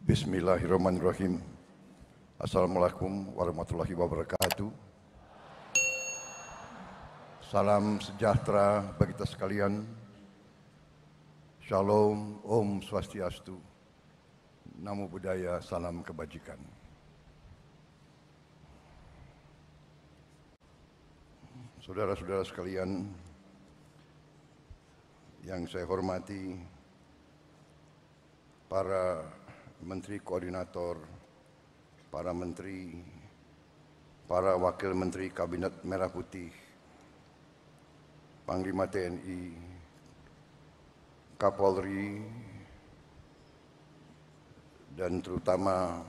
Bismillahirrahmanirrahim. Assalamualaikum warahmatullahi wabarakatuh. Salam sejahtera bagi kita sekalian. Shalom, Om Swastiastu. Namo Buddhaya, salam kebajikan. Saudara-saudara sekalian yang saya hormati, para menteri koordinator, para menteri, para wakil menteri Kabinet Merah Putih, Panglima TNI, Kapolri, dan terutama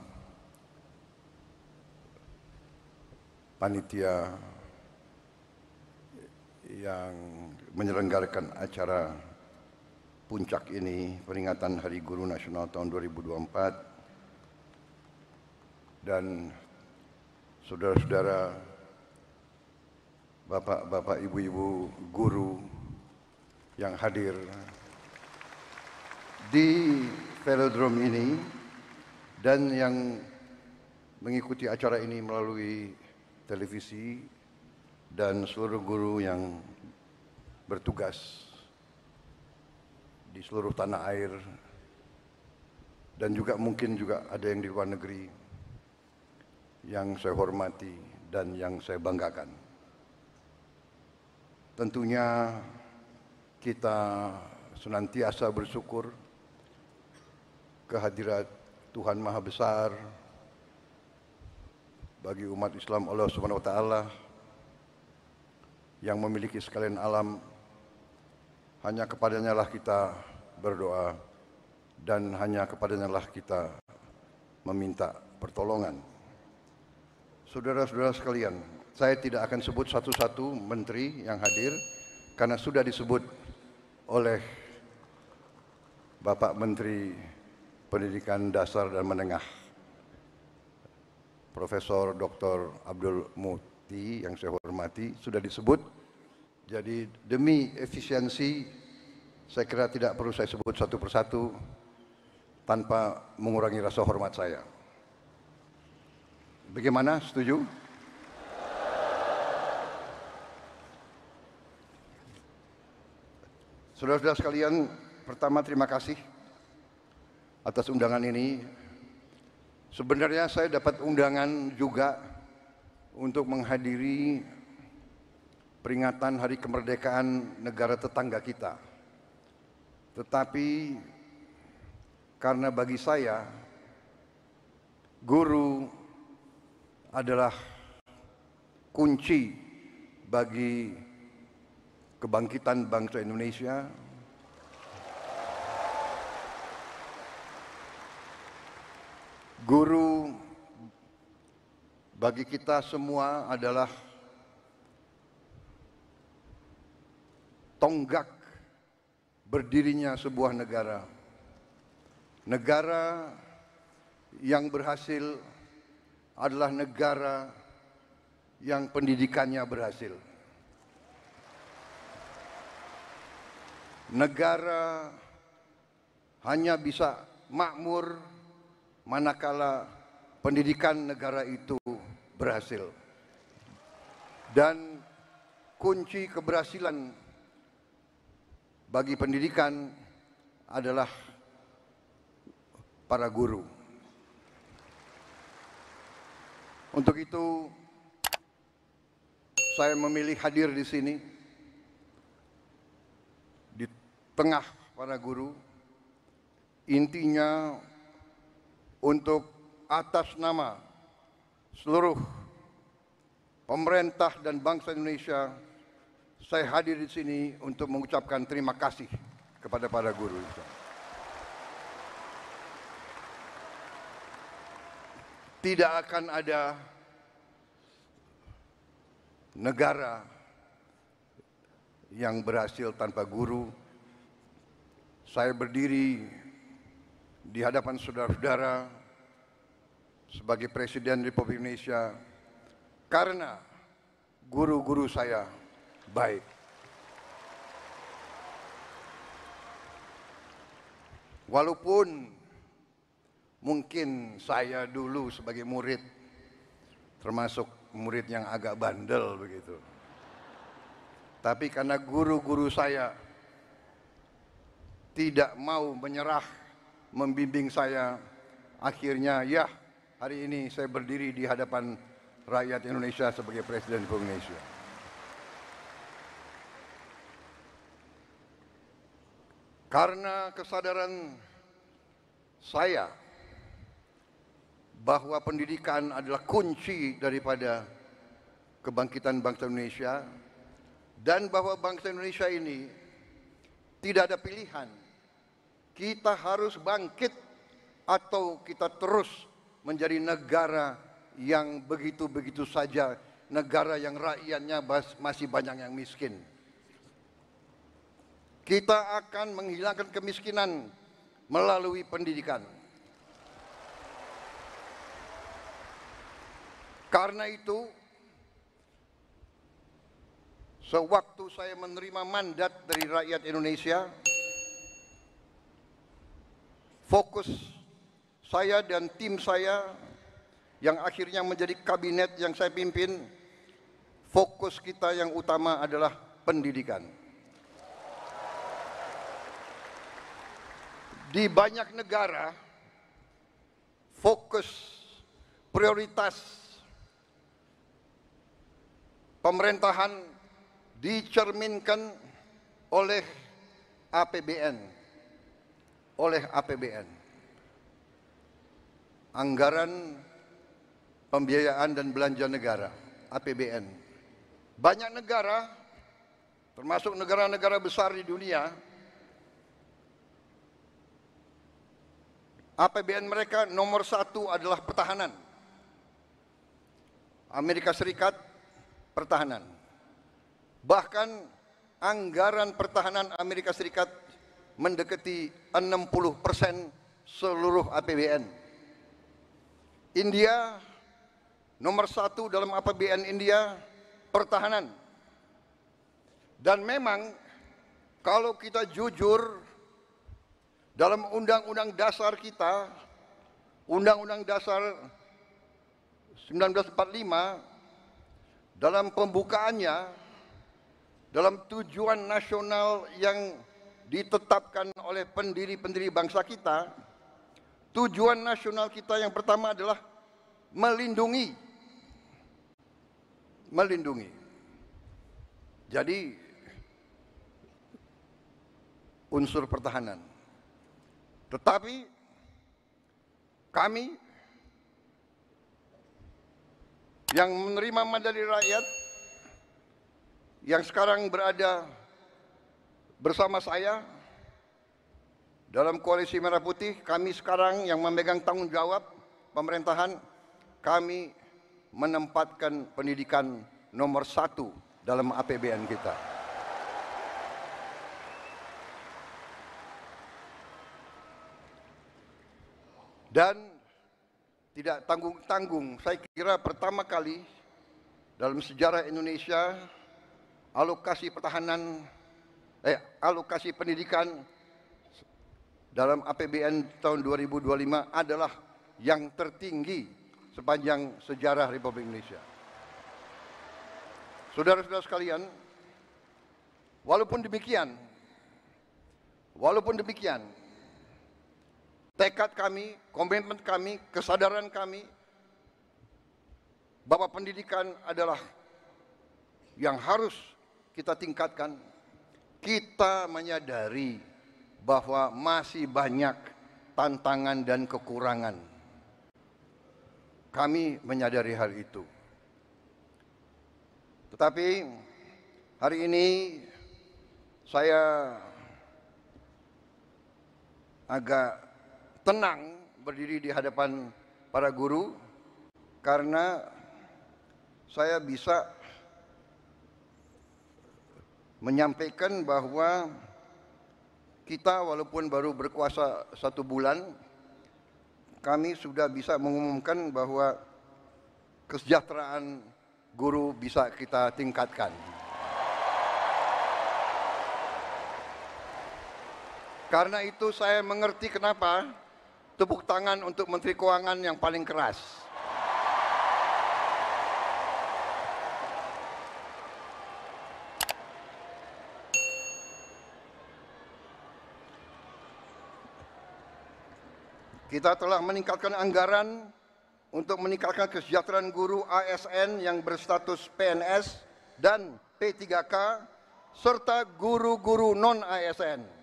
panitia yang menyelenggarakan acara puncak ini, peringatan Hari Guru Nasional tahun 2024, dan saudara-saudara, bapak-bapak, ibu-ibu guru yang hadir di velodrome ini dan yang mengikuti acara ini melalui televisi, dan seluruh guru yang bertugas di seluruh tanah air, dan juga mungkin juga ada yang di luar negeri yang saya hormati dan yang saya banggakan. Tentunya kita senantiasa bersyukur kehadirat Tuhan Maha Besar bagi umat Islam, Allah Subhanahu wa Ta'ala, yang memiliki sekalian alam. Hanya kepadanya lah kita berdoa dan hanya kepadanya lah kita meminta pertolongan. Saudara-saudara sekalian, saya tidak akan sebut satu-satu menteri yang hadir karena sudah disebut oleh Bapak Menteri Pendidikan Dasar dan Menengah, Profesor Dr. Abdul Muti yang saya hormati, sudah disebut. Jadi demi efisiensi, saya kira tidak perlu saya sebut satu persatu tanpa mengurangi rasa hormat saya. Bagaimana? Setuju? Saudara-saudara sekalian, pertama terima kasih atas undangan ini. Sebenarnya saya dapat undangan juga untuk menghadiri peringatan Hari Kemerdekaan negara tetangga kita. Tetapi karena bagi saya guru adalah kunci bagi kebangkitan bangsa Indonesia, guru bagi kita semua adalah tonggak berdirinya sebuah negara. Negara yang berhasil adalah negara yang pendidikannya berhasil. Negara hanya bisa makmur manakala pendidikan negara itu berhasil. Dan kunci keberhasilan bagi pendidikan adalah para guru. Untuk itu, saya memilih hadir di sini, di tengah para guru, intinya untuk atas nama seluruh pemerintah dan bangsa Indonesia, saya hadir di sini untuk mengucapkan terima kasih kepada para guru. Tidak akan ada negara yang berhasil tanpa guru. Saya berdiri di hadapan saudara-saudara sebagai Presiden Republik Indonesia karena guru-guru saya baik. Walaupun Mungkin saya dulu sebagai murid, termasuk murid yang agak bandel begitu. Tapi karena guru-guru saya tidak mau menyerah, membimbing saya, akhirnya ya hari ini saya berdiri di hadapan rakyat Indonesia sebagai Presiden Republik Indonesia. Karena kesadaran saya bahwa pendidikan adalah kunci daripada kebangkitan bangsa Indonesia, dan bahwa bangsa Indonesia ini tidak ada pilihan. Kita harus bangkit atau kita terus menjadi negara yang begitu-begitu saja, negara yang rakyatnya masih banyak yang miskin. Kita akan menghilangkan kemiskinan melalui pendidikan. Karena itu, sewaktu saya menerima mandat dari rakyat Indonesia, fokus saya dan tim saya yang akhirnya menjadi kabinet yang saya pimpin, fokus kita yang utama adalah pendidikan. Di banyak negara, fokus prioritas pemerintahan dicerminkan oleh APBN, anggaran pembiayaan dan belanja negara, APBN. Banyak negara, termasuk negara-negara besar di dunia, APBN mereka nomor 1 adalah pertahanan. Amerika Serikat, pertahanan. Bahkan anggaran pertahanan Amerika Serikat mendekati 60% seluruh APBN. India nomor 1 dalam APBN India pertahanan. Dan memang kalau kita jujur, dalam undang-undang dasar kita, Undang-Undang Dasar 1945, dalam pembukaannya, dalam tujuan nasional yang ditetapkan oleh pendiri-pendiri bangsa kita, tujuan nasional kita yang pertama adalah melindungi. Jadi unsur pertahanan. Tetapi kami yang menerima mandat dari rakyat, yang sekarang berada bersama saya dalam Koalisi Merah Putih, kami sekarang yang memegang tanggung jawab pemerintahan, kami menempatkan pendidikan nomor 1 dalam APBN kita. Dan tidak tanggung-tanggung, saya kira pertama kali dalam sejarah Indonesia alokasi pendidikan dalam APBN tahun 2025 adalah yang tertinggi sepanjang sejarah Republik Indonesia. Saudara-saudara sekalian, walaupun demikian, tekad kami, komitmen kami, kesadaran kami bahwa pendidikan adalah yang harus kita tingkatkan. Kita menyadari bahwa masih banyak tantangan dan kekurangan. Kami menyadari hal itu. Tetapi hari ini saya agak tenang berdiri di hadapan para guru karena saya bisa menyampaikan bahwa kita walaupun baru berkuasa 1 bulan, kami sudah bisa mengumumkan bahwa kesejahteraan guru bisa kita tingkatkan. Karena itu saya mengerti kenapa Tepuk tangan untuk Menteri Keuangan yang paling keras. Kita telah meningkatkan anggaran untuk meningkatkan kesejahteraan guru ASN yang berstatus PNS dan P3K serta guru-guru non-ASN.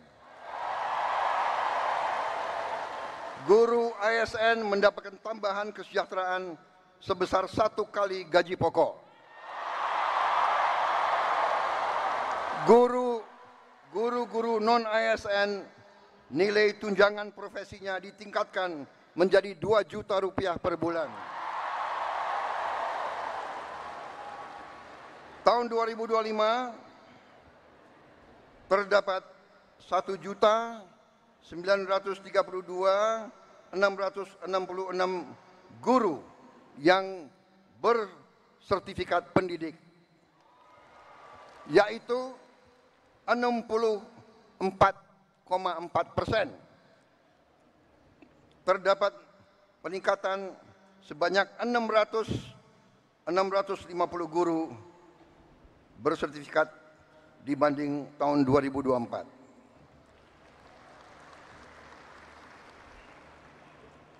Guru ASN mendapatkan tambahan kesejahteraan sebesar 1 kali gaji pokok. Guru-guru non-ASN nilai tunjangan profesinya ditingkatkan menjadi 2 juta rupiah per bulan. Tahun 2025 terdapat 1.932.666 guru yang bersertifikat pendidik, yaitu 64,4%. Terdapat peningkatan sebanyak 650 guru bersertifikat dibanding tahun 2024.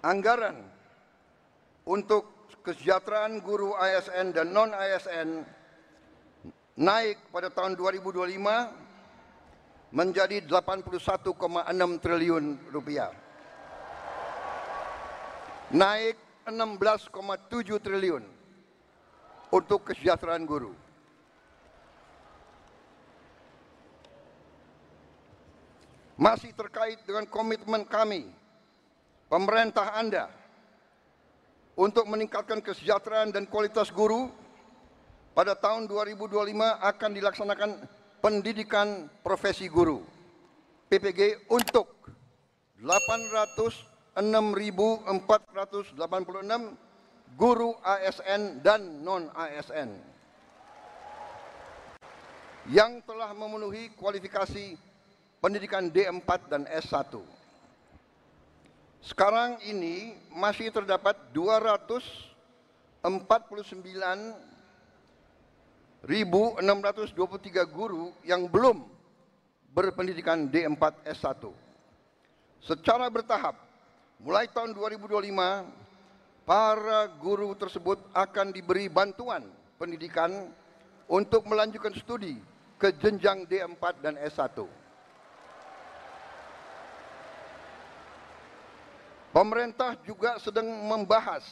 Anggaran untuk kesejahteraan guru ASN dan non-ASN naik pada tahun 2025 menjadi 81,6 triliun rupiah. Naik 16,7 triliun untuk kesejahteraan guru. Masih terkait dengan komitmen kami, pemerintah Anda, untuk meningkatkan kesejahteraan dan kualitas guru, pada tahun 2025 akan dilaksanakan pendidikan profesi guru PPG untuk 806.486 guru ASN dan non-ASN yang telah memenuhi kualifikasi pendidikan D4 dan S1. Sekarang ini masih terdapat 249.623 guru yang belum berpendidikan D4 S1. Secara bertahap, mulai tahun 2025, para guru tersebut akan diberi bantuan pendidikan untuk melanjutkan studi ke jenjang D4 dan S1. Pemerintah juga sedang membahas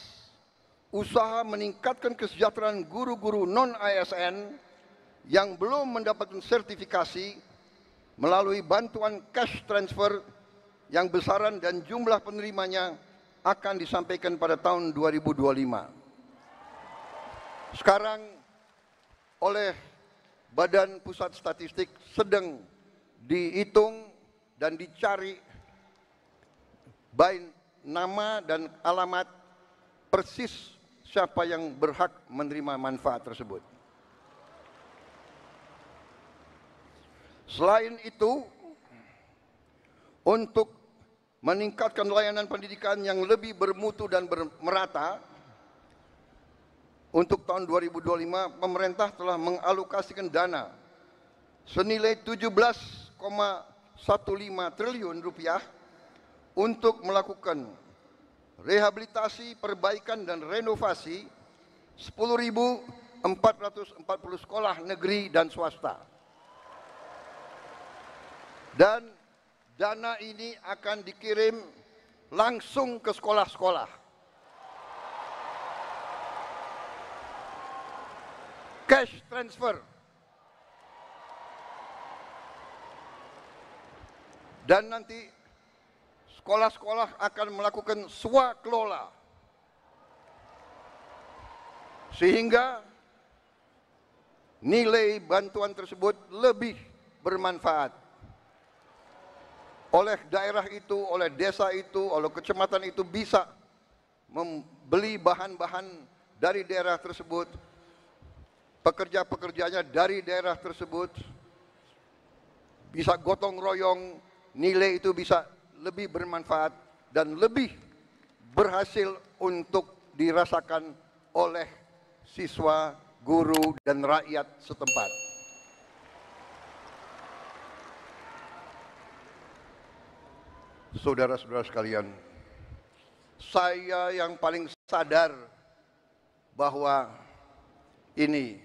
usaha meningkatkan kesejahteraan guru-guru non-ASN yang belum mendapatkan sertifikasi melalui bantuan cash transfer yang besaran dan jumlah penerimanya akan disampaikan pada tahun 2025. Sekarang oleh Badan Pusat Statistik sedang dihitung dan dicari baik nama dan alamat persis siapa yang berhak menerima manfaat tersebut. Selain itu, untuk meningkatkan layanan pendidikan yang lebih bermutu dan merata, untuk tahun 2025 pemerintah telah mengalokasikan dana senilai 17,15 triliun rupiah untuk melakukan rehabilitasi, perbaikan dan renovasi 10.440 sekolah negeri dan swasta. Dan dana ini akan dikirim langsung ke sekolah-sekolah. Cash transfer. Dan nanti sekolah-sekolah akan melakukan swakelola sehingga nilai bantuan tersebut lebih bermanfaat oleh daerah itu, oleh desa itu, oleh kecamatan itu bisa membeli bahan-bahan dari daerah tersebut, pekerja-pekerjanya dari daerah tersebut, bisa gotong royong, nilai itu bisa lebih bermanfaat dan lebih berhasil untuk dirasakan oleh siswa, guru, dan rakyat setempat. Saudara-saudara sekalian, saya yang paling sadar bahwa ini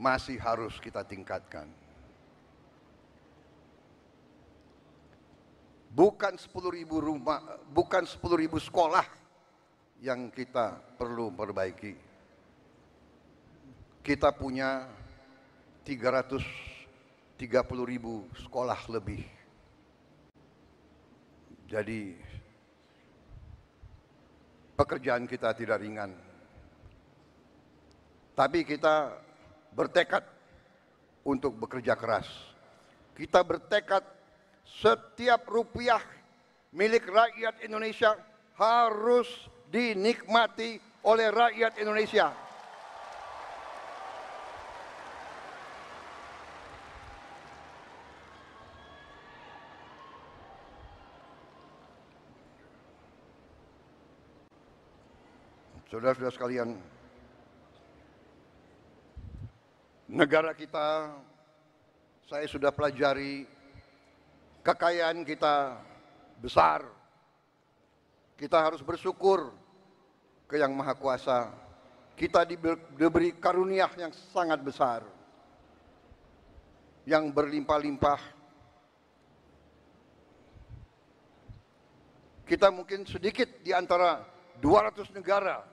masih harus kita tingkatkan. Bukan 10.000 rumah, bukan 10.000 sekolah yang kita perlu perbaiki. Kita punya 330.000 sekolah lebih. Jadi pekerjaan kita tidak ringan. Tapi kita bertekad untuk bekerja keras. Kita bertekad setiap rupiah milik rakyat Indonesia harus dinikmati oleh rakyat Indonesia. Saudara-saudara sekalian, negara kita, saya sudah pelajari, kekayaan kita besar. Kita harus bersyukur ke Yang Maha Kuasa. Kita diberi karunia yang sangat besar, yang berlimpah-limpah. Kita mungkin sedikit di antara 200 negara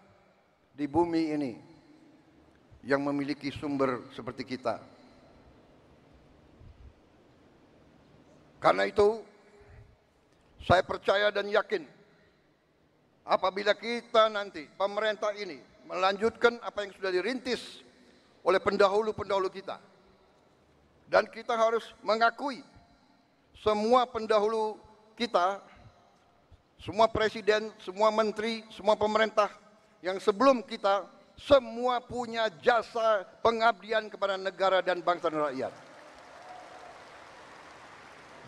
di bumi ini yang memiliki sumber seperti kita. Karena itu, saya percaya dan yakin apabila kita nanti, pemerintah ini, melanjutkan apa yang sudah dirintis oleh pendahulu-pendahulu kita. Dan kita harus mengakui semua pendahulu kita, semua presiden, semua menteri, semua pemerintah yang sebelum kita, semua punya jasa pengabdian kepada negara dan bangsa dan rakyat.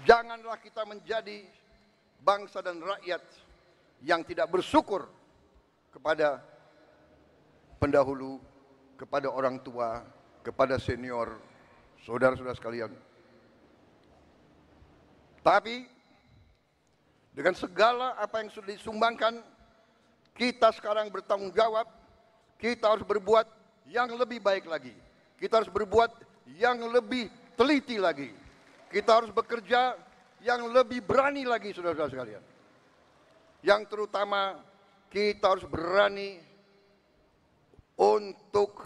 Janganlah kita menjadi bangsa dan rakyat yang tidak bersyukur kepada pendahulu, kepada orang tua, kepada senior, saudara-saudara sekalian. Tapi dengan segala apa yang sudah disumbangkan, kita sekarang bertanggung jawab. Kita harus berbuat yang lebih baik lagi. Kita harus berbuat yang lebih teliti lagi. Kita harus bekerja yang lebih berani lagi, saudara-saudara sekalian. Yang terutama kita harus berani untuk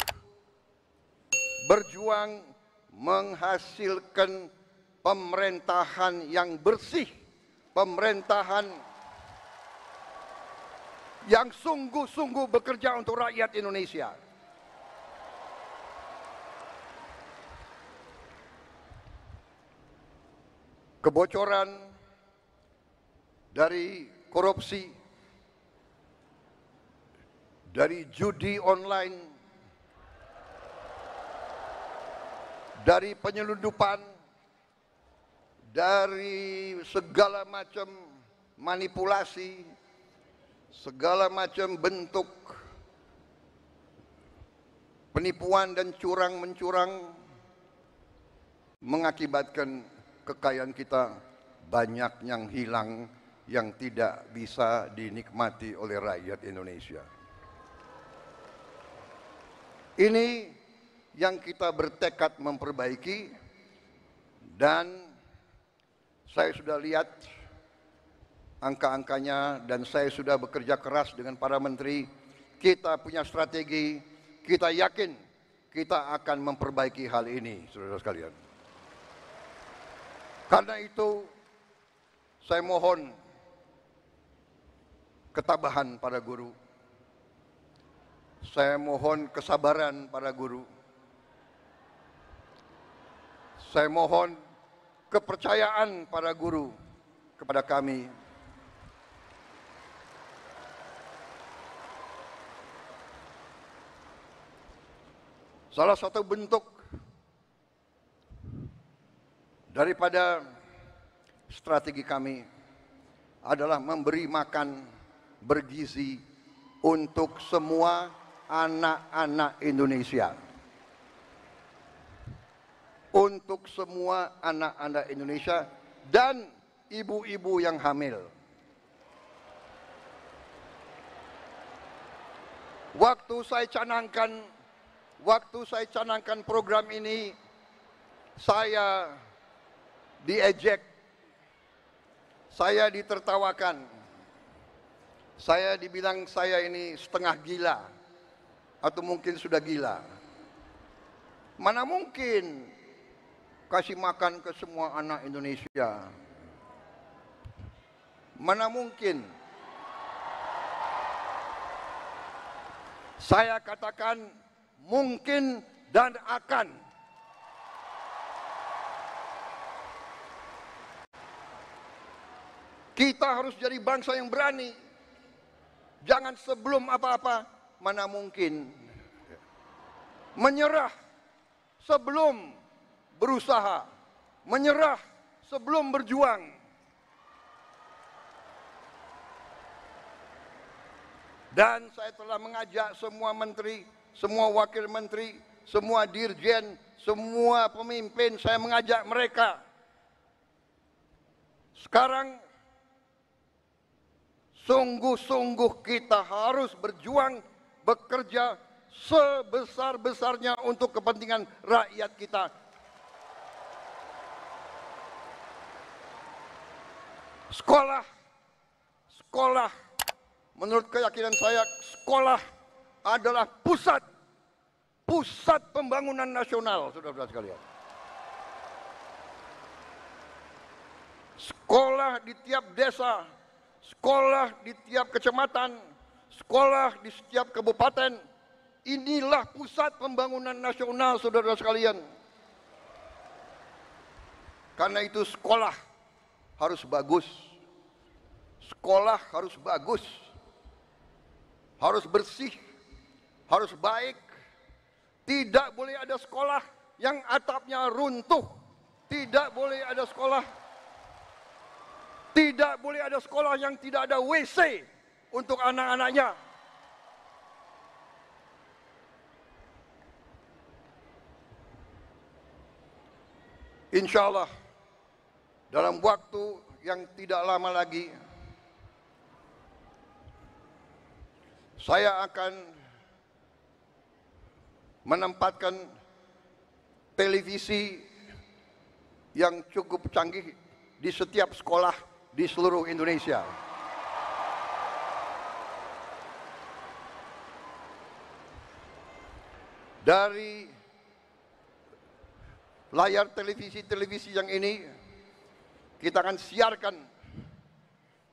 berjuang menghasilkan pemerintahan yang bersih, pemerintahan yang sungguh-sungguh bekerja untuk rakyat Indonesia. Kebocoran dari korupsi, dari judi online, dari penyelundupan, dari segala macam manipulasi, segala macam bentuk penipuan dan curang-mencurang mengakibatkan kekayaan kita banyak yang hilang, yang tidak bisa dinikmati oleh rakyat Indonesia. Ini yang kita bertekad memperbaiki, dan saya sudah lihat angka-angkanya, dan saya sudah bekerja keras dengan para menteri. Kita punya strategi, kita yakin kita akan memperbaiki hal ini, saudara sekalian. Karena itu, saya mohon ketabahan para guru. Saya mohon kesabaran para guru. Saya mohon kepercayaan para guru kepada kami. Salah satu bentuk daripada strategi kami adalah memberi makan bergizi untuk semua anak-anak Indonesia. Untuk semua anak-anak Indonesia dan ibu-ibu yang hamil. Waktu saya canangkan program ini, saya diejek, saya ditertawakan, saya dibilang saya ini setengah gila, atau mungkin sudah gila. Mana mungkin kasih makan ke semua anak Indonesia? Mana mungkin? Saya katakan mungkin dan akan. Kita harus jadi bangsa yang berani. Jangan sebelum apa-apa, mana mungkin. Menyerah sebelum berusaha, menyerah sebelum berjuang. Dan saya telah mengajak semua menteri, semua wakil menteri, semua dirjen, semua pemimpin, saya mengajak mereka. Sekarang sungguh-sungguh kita harus berjuang, bekerja sebesar-besarnya untuk kepentingan rakyat kita. Sekolah, menurut keyakinan saya, sekolah adalah pusat pembangunan nasional, saudara-saudara sekalian. Sekolah di tiap desa, sekolah di tiap kecamatan, sekolah di setiap kabupaten, inilah pusat pembangunan nasional, saudara-saudara sekalian. Karena itu sekolah harus bagus, sekolah harus bagus, harus bersih, harus baik. Tidak boleh ada sekolah yang atapnya runtuh, tidak boleh ada sekolah yang tidak ada WC untuk anak-anaknya. Insya Allah dalam waktu yang tidak lama lagi, saya akan menempatkan televisi yang cukup canggih di setiap sekolah di seluruh Indonesia. Dari layar televisi yang ini, kita akan siarkan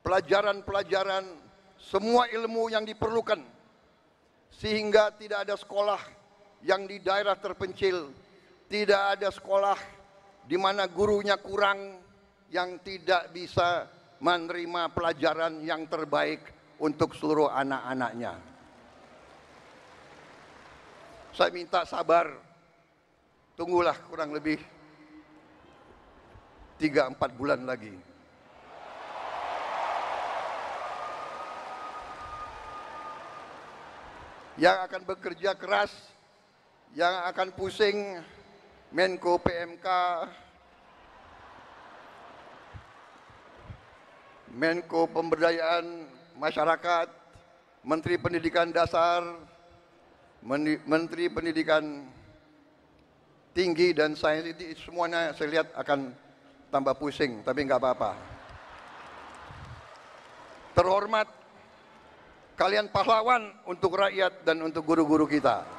pelajaran-pelajaran, semua ilmu yang diperlukan, sehingga tidak ada sekolah yang di daerah terpencil, tidak ada sekolah di mana gurunya kurang, yang tidak bisa menerima pelajaran yang terbaik untuk seluruh anak-anaknya. Saya minta sabar, tunggulah kurang lebih 3-4 bulan lagi. Yang akan bekerja keras, yang akan pusing Menko PMK, Menko Pemberdayaan Masyarakat, Menteri Pendidikan Dasar, Menteri Pendidikan Tinggi dan Sains, itu semuanya saya lihat akan tambah pusing, tapi nggak apa-apa. Terhormat, kalian pahlawan untuk rakyat dan untuk guru-guru kita.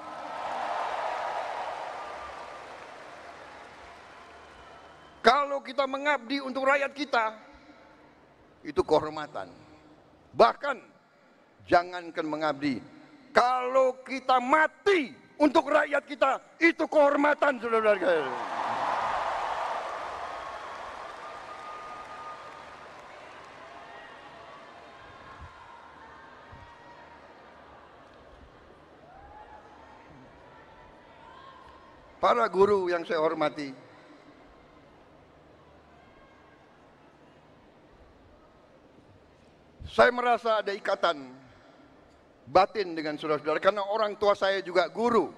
Kalau kita mengabdi untuk rakyat kita, itu kehormatan. Bahkan jangankan mengabdi, kalau kita mati untuk rakyat kita, itu kehormatan, saudara-saudara. Para guru yang saya hormati, Saya merasa ada ikatan batin dengan saudara-saudara karena orang tua saya juga guru.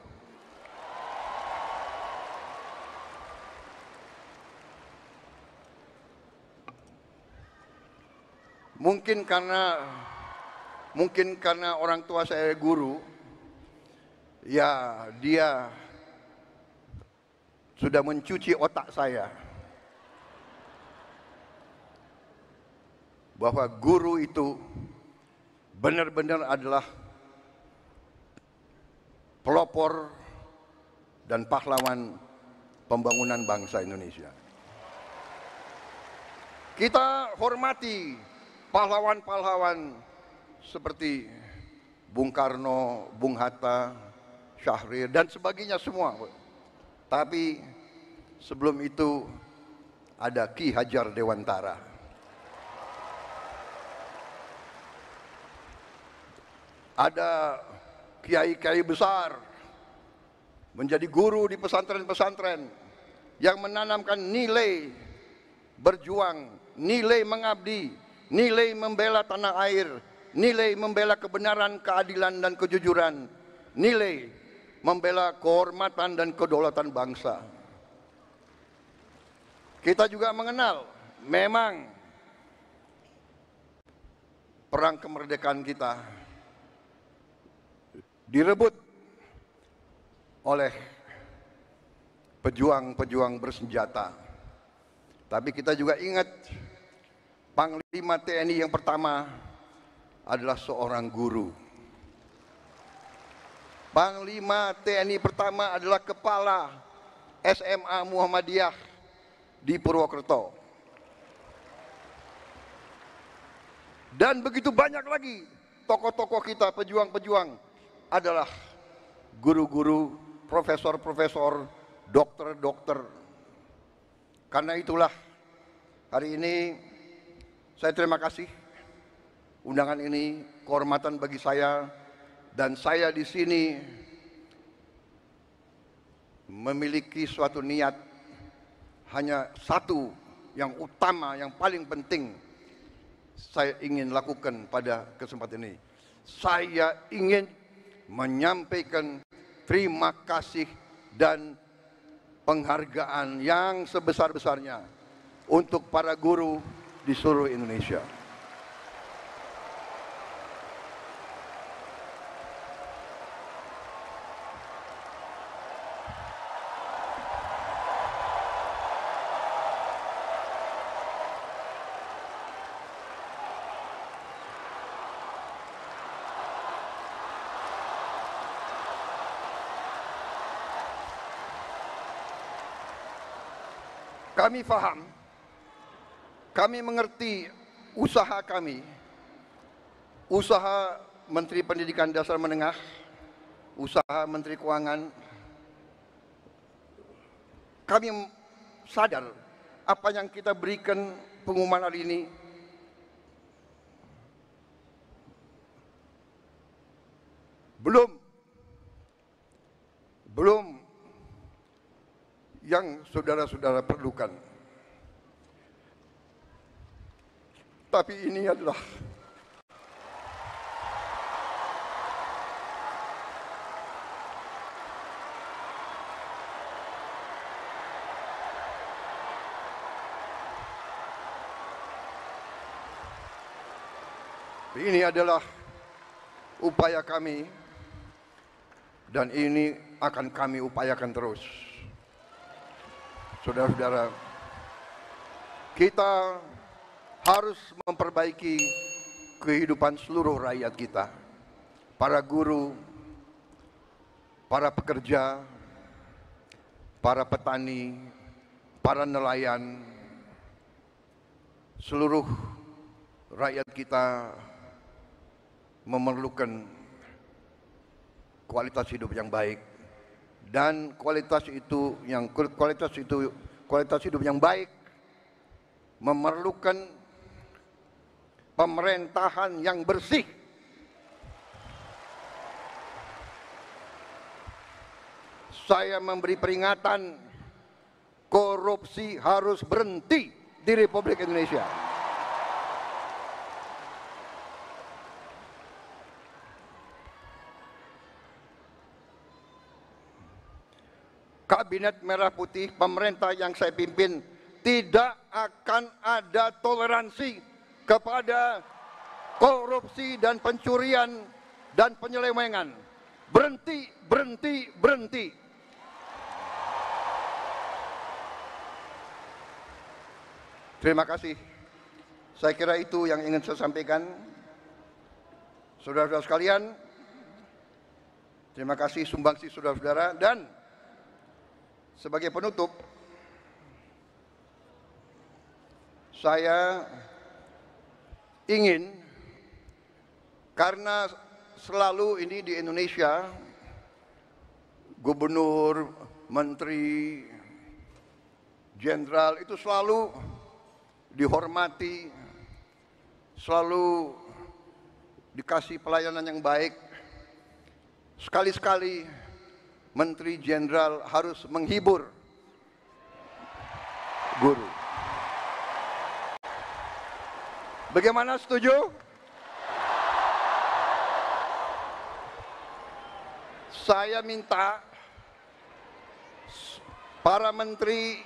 Mungkin karena orang tua saya guru, ya dia sudah mencuci otak saya bahwa guru itu benar-benar adalah pelopor dan pahlawan pembangunan bangsa Indonesia. Kita hormati pahlawan-pahlawan seperti Bung Karno, Bung Hatta, Syahrir dan sebagainya semua. Tapi sebelum itu ada Ki Hajar Dewantara. Ada kiai-kiai besar menjadi guru di pesantren-pesantren yang menanamkan nilai berjuang, nilai mengabdi, nilai membela tanah air, nilai membela kebenaran, keadilan dan kejujuran, nilai membela kehormatan dan kedaulatan bangsa. Kita juga mengenal memang perang kemerdekaan kita direbut oleh pejuang-pejuang bersenjata. Tapi kita juga ingat Panglima TNI yang pertama adalah seorang guru. Panglima TNI pertama adalah kepala SMA Muhammadiyah di Purwokerto. Dan begitu banyak lagi tokoh-tokoh kita, pejuang-pejuang adalah guru-guru, profesor-profesor, dokter-dokter. Karena itulah hari ini saya terima kasih undangan ini, kehormatan bagi saya, dan saya di sini memiliki suatu niat hanya satu yang utama, yang paling penting saya ingin lakukan pada kesempatan ini. Saya ingin menyampaikan terima kasih dan penghargaan yang sebesar-besarnya untuk para guru di seluruh Indonesia. Kami paham, kami mengerti usaha kami, usaha Menteri Pendidikan Dasar Menengah, usaha Menteri Keuangan. Kami sadar apa yang kita berikan pengumuman hari ini belum yang saudara-saudara perlukan. Tapi ini adalah upaya kami dan ini akan kami upayakan terus. Saudara-saudara, kita harus memperbaiki kehidupan seluruh rakyat kita. Para guru, para pekerja, para petani, para nelayan, seluruh rakyat kita memerlukan kualitas hidup yang baik. Dan kualitas hidup yang baik memerlukan pemerintahan yang bersih. Saya memberi peringatan, korupsi harus berhenti di Republik Indonesia. Kabinet Merah Putih, pemerintah yang saya pimpin, tidak akan ada toleransi kepada korupsi dan pencurian dan penyelewengan. Berhenti, berhenti, berhenti. Terima kasih. Saya kira itu yang ingin saya sampaikan. Saudara-saudara sekalian, terima kasih sumbangsi saudara-saudara, dan sebagai penutup, saya ingin, karena selalu ini di Indonesia, gubernur, menteri, jenderal itu selalu dihormati, selalu dikasih pelayanan yang baik. Sekali-sekali menteri jenderal harus menghibur guru. Bagaimana, setuju? Saya minta para menteri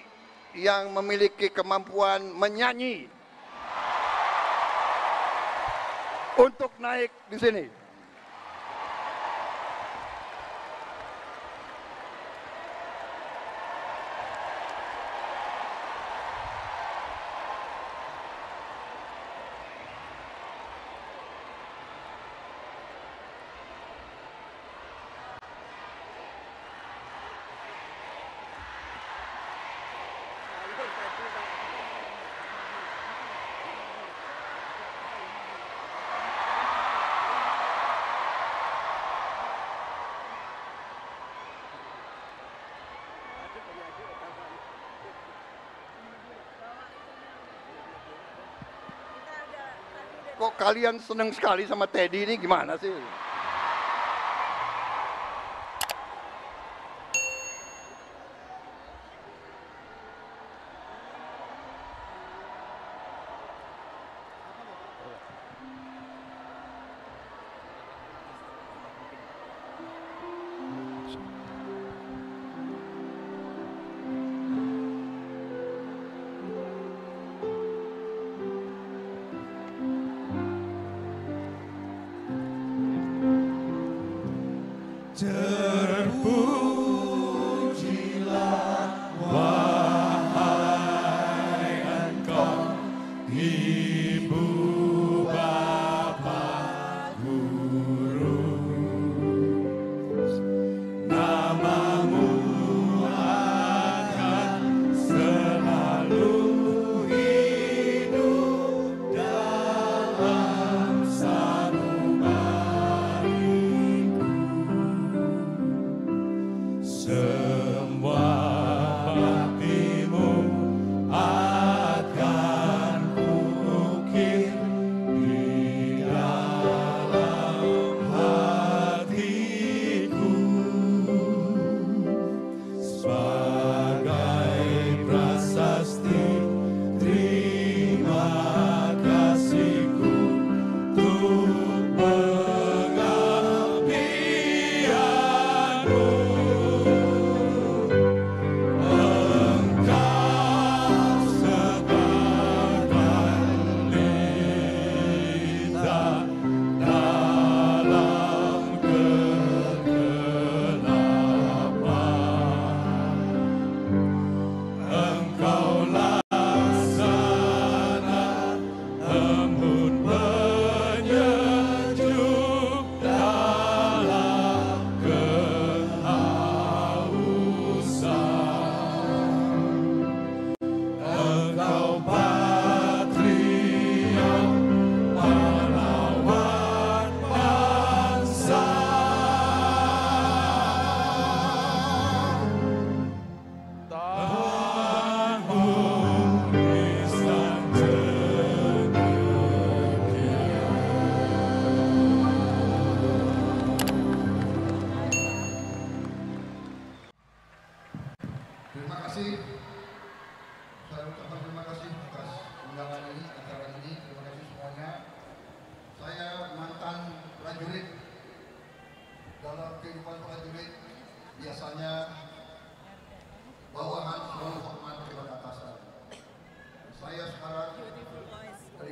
yang memiliki kemampuan menyanyi untuk naik di sini. Kok kalian seneng sekali sama Teddy ini, gimana sih?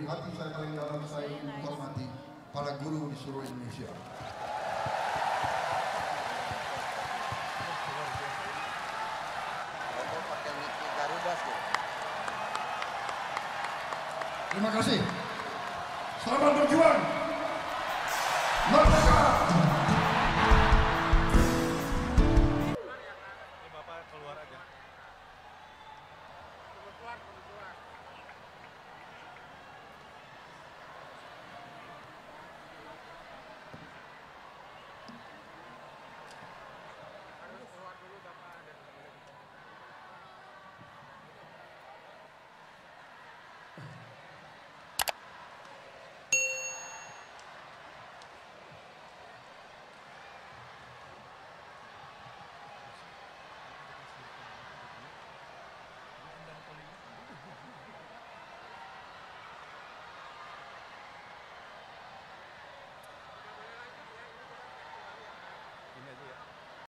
hati saya paling dalam saya menghormati para guru di seluruh Indonesia. Terima kasih. Selamat berjuang.